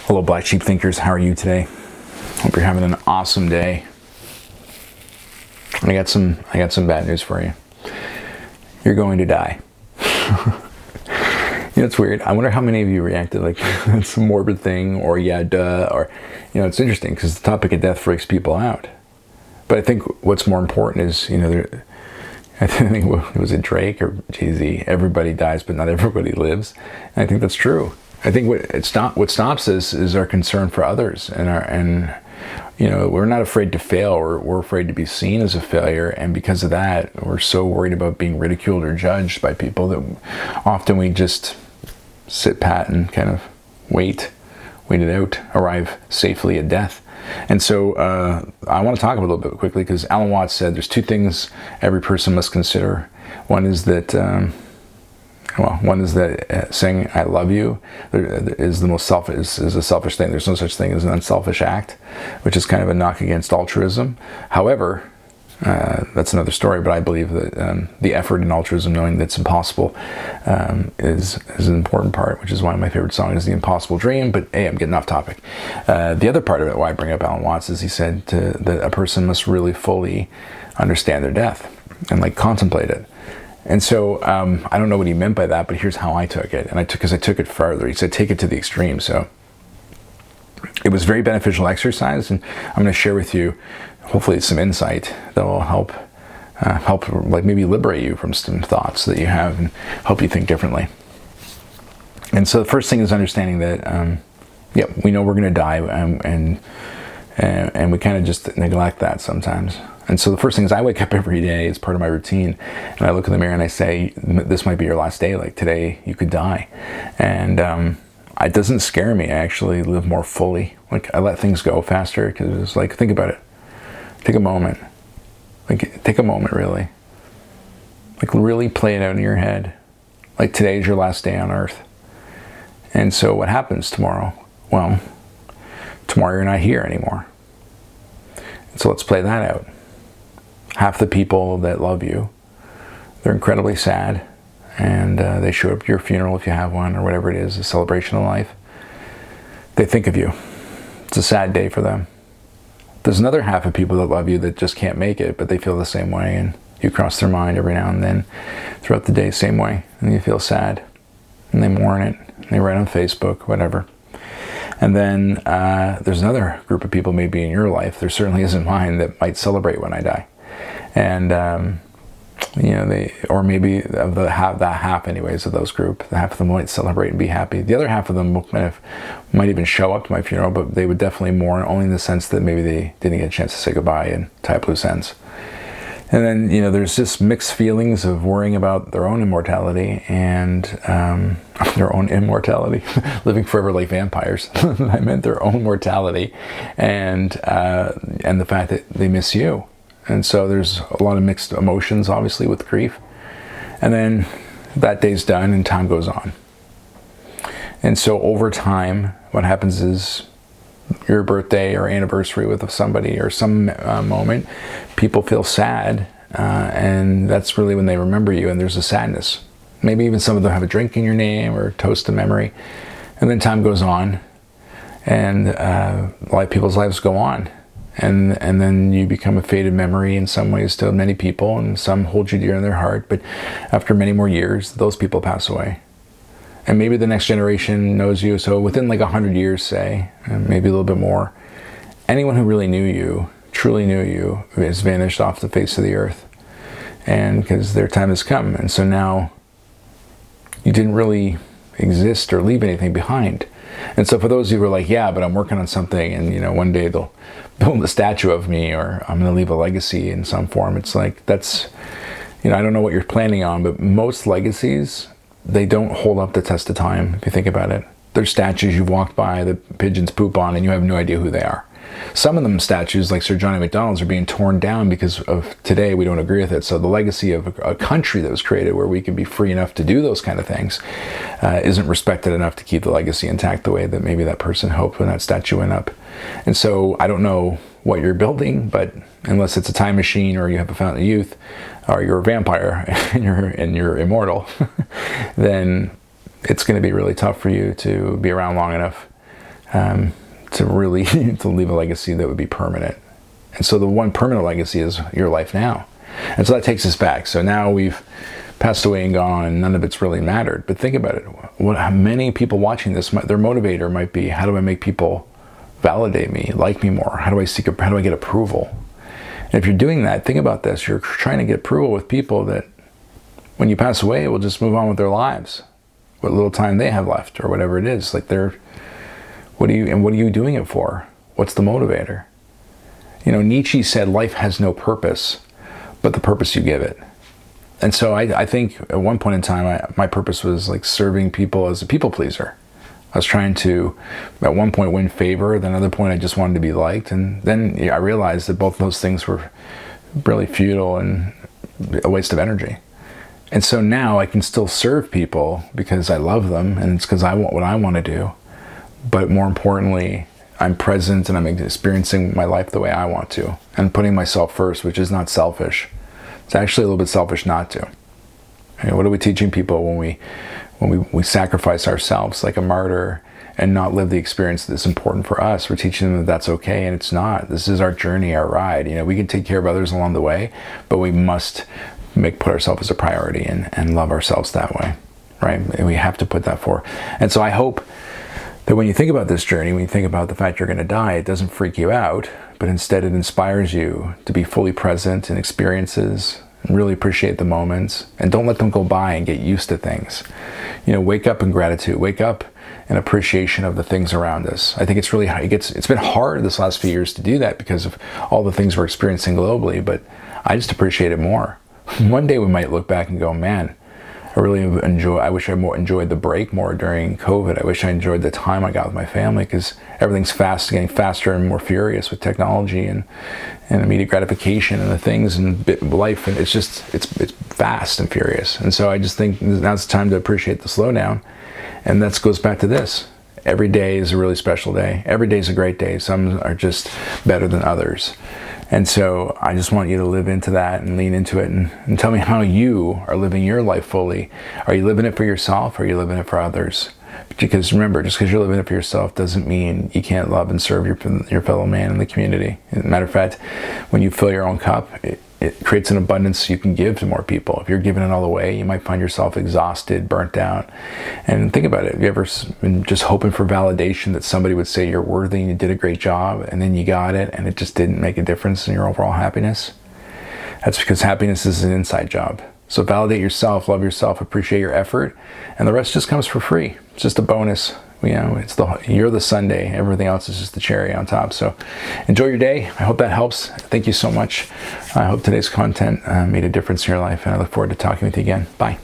Hello, Black Sheep Thinkers. How are you today? Hope you're having an awesome day. I got some bad news for you. You're going to die. It's weird. I wonder how many of you reacted like it's a morbid thing, or yeah, duh, or it's interesting because the topic of death freaks people out. But I think what's more important is I think it was Drake or Jay-Z. Everybody dies, but not everybody lives. And I think that's true. I think what stops us is our concern for others, and we're not afraid to fail. We're afraid to be seen as a failure, and because of that, we're so worried about being ridiculed or judged by people that often we just sit pat and kind of wait it out, arrive safely at death. And so I want to talk a little bit quickly because Allan Watts said there's two things every person must consider. One is that saying "I love you" is the most selfish, is a selfish thing. There's no such thing as an unselfish act, which is kind of a knock against altruism. However, that's another story. But I believe that the effort in altruism, knowing that's impossible, is an important part. Which is why my favorite song is "The Impossible Dream." But hey, I'm getting off topic. The other part of it, why I bring up Allan Watts, is he said that a person must really fully understand their death and contemplate it. And so I don't know what he meant by that, but here's how I took it. And I took it further. He said, take it to the extreme. So it was very beneficial exercise, and I'm going to share with you, hopefully, some insight that will help maybe liberate you from some thoughts that you have and help you think differently. And so the first thing is understanding that, we know we're going to die, and we kind of just neglect that sometimes. And so the first thing is I wake up every day as part of my routine, and I look in the mirror and I say, this might be your last day. Like today, you could die. And it doesn't scare me. I actually live more fully. I let things go faster because it's like, think about it. Take a moment. Take a moment, really. Really play it out in your head. Today is your last day on earth. And so what happens tomorrow? Well, tomorrow you're not here anymore. And so let's play that out. Half the people that love you, they're incredibly sad, and they show up at your funeral if you have one, or whatever it is, a celebration of life. They think of you. It's a sad day for them. There's another half of people that love you that just can't make it, but they feel the same way, and you cross their mind every now and then throughout the day, same way, and you feel sad, and they mourn it, and they write on Facebook, whatever. And then there's another group of people maybe in your life, there certainly isn't mine, that might celebrate when I die. And, or maybe of that half anyways of those group, the half of them might celebrate and be happy. The other half of them might even show up to my funeral, but they would definitely mourn, only in the sense that maybe they didn't get a chance to say goodbye and tie up loose ends. And then, there's just mixed feelings of worrying about their own immortality and their own immortality, living forever like vampires. I meant their own mortality, and the fact that they miss you. And so there's a lot of mixed emotions, obviously, with grief. And then that day's done and time goes on. And so over time, what happens is your birthday or anniversary with somebody or some moment, people feel sad. And that's really when they remember you, and there's a sadness. Maybe even some of them have a drink in your name or toast a memory. And then time goes on, and a lot of people's lives go on. And then you become a faded memory in some ways to many people, and some hold you dear in their heart. But after many more years, those people pass away. And maybe the next generation knows you. So within 100 years, say, and maybe a little bit more, anyone who really knew you, truly knew you, has vanished off the face of the earth. And because their time has come. And so now you didn't really exist or leave anything behind. And so for those who were like, yeah, but I'm working on something, and one day they'll build a statue of me, or I'm going to leave a legacy in some form. It's like, that's, I don't know what you're planning on, but most legacies, they don't hold up the test of time, if you think about it. They're statues you've walked by, the pigeons poop on, and you have no idea who they are. Some of them statues, like Sir Johnny MacDonald's, are being torn down because of today we don't agree with it. So the legacy of a country that was created where we can be free enough to do those kind of things isn't respected enough to keep the legacy intact the way that maybe that person hoped when that statue went up. And so I don't know what you're building, but unless it's a time machine or you have a fountain of youth or you're a vampire and you're immortal, then it's going to be really tough for you to be around long enough to really to leave a legacy that would be permanent. And so the one permanent legacy is your life now. And so that takes us back. So now we've passed away and gone, none of it's really mattered. But think about it. How many people watching this, their motivator might be, how do I make people validate me, like me more? How do I get approval? And if you're doing that, think about this. You're trying to get approval with people that when you pass away will just move on with their lives, what little time they have left or whatever it is. Like what are you doing it for? What's the motivator? Nietzsche said life has no purpose but the purpose you give it. And so I think at one point in time, my purpose was like serving people as a people pleaser. I was trying to, at one point, win favor. Then another point, I just wanted to be liked. And then I realized that both those things were really futile and a waste of energy. And so now I can still serve people because I love them and it's because I want what I want to do. But more importantly, I'm present and I'm experiencing my life the way I want to and putting myself first, which is not selfish. It's actually a little bit selfish not to. What are we teaching people when we sacrifice ourselves like a martyr and not live the experience that's important for us? We're teaching them that that's okay, and it's not. This is our journey, our ride. We can take care of others along the way, but we must put ourselves as a priority and love ourselves that way, right? And we have to put that forward. And so I hope that when you think about this journey, when you think about the fact you're going to die, it doesn't freak you out, but instead it inspires you to be fully present in experiences and really appreciate the moments and don't let them go by and get used to things. Wake up in gratitude, wake up in appreciation of the things around us. I think it's been hard this last few years to do that because of all the things we're experiencing globally, but I just appreciate it more. One day we might look back and go, man, I wish I enjoyed the break more during COVID. I wish I enjoyed the time I got with my family because everything's getting faster and more furious with technology and immediate gratification and the things and life. And it's fast and furious. And so I just think now's the time to appreciate the slowdown. And that goes back to this. Every day is a really special day. Every day is a great day. Some are just better than others. And so I just want you to live into that and lean into it and tell me how you are living your life fully. Are you living it for yourself or are you living it for others? Because remember, just because you're living it for yourself doesn't mean you can't love and serve your fellow man in the community. As a matter of fact, when you fill your own cup, it creates an abundance you can give to more people. If you're giving it all away, you might find yourself exhausted, burnt out. And think about it. Have you ever been just hoping for validation that somebody would say you're worthy and you did a great job, and then you got it and it just didn't make a difference in your overall happiness? That's because happiness is an inside job. So validate yourself, love yourself, appreciate your effort, and the rest just comes for free. It's just a bonus. You're the sundae. Everything else is just the cherry on top. So enjoy your day. I hope that helps. Thank you so much. I hope today's content made a difference in your life, and I look forward to talking with you again. Bye.